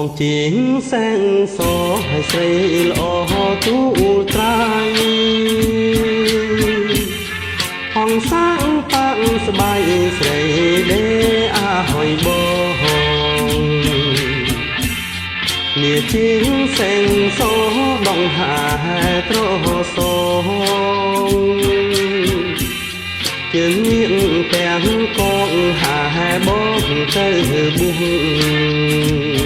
បងជាងសែងសឲ្យស្រីល្អទូត្រៃហងសាំងប៉ាក់ស្បាយស្រីដេអាហើយបងលាជាងសែងសដងហាត្រសងជើងមានទាំងកងហាបងទៅបួង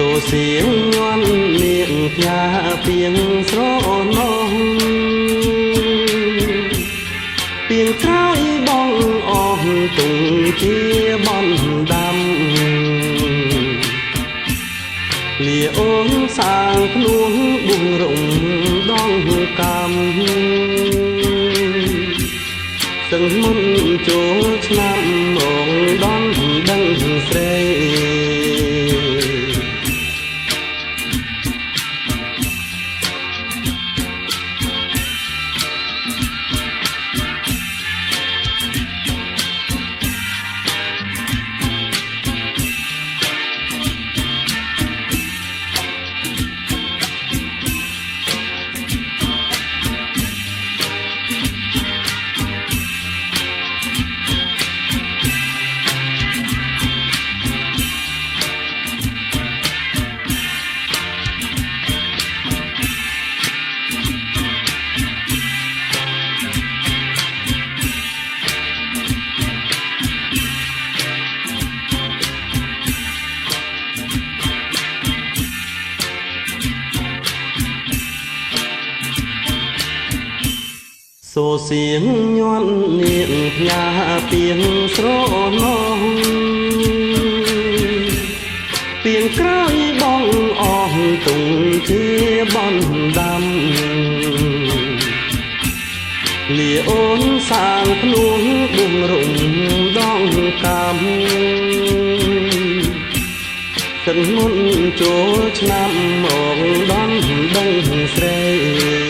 សូសៀងញ័ននាងផ្ញើពីងស្រណោះពីងក្រោយបងអស់ទុំជាបនដាំលាអូនសាងភ្នួងបួងរំដងកម្មសឹងមុនចូលឆ្នាំងដនដឹងស្រីសូសៀងញ័ននាងផ្ញើពីងស្រណោះពីងក្រោយបងអស់ទុំជាបនដាំលាអូនសាងភ្នួងបួងរំដងកម្មសឹងមុនចូលឆ្នាំមកដនដឹងស្រី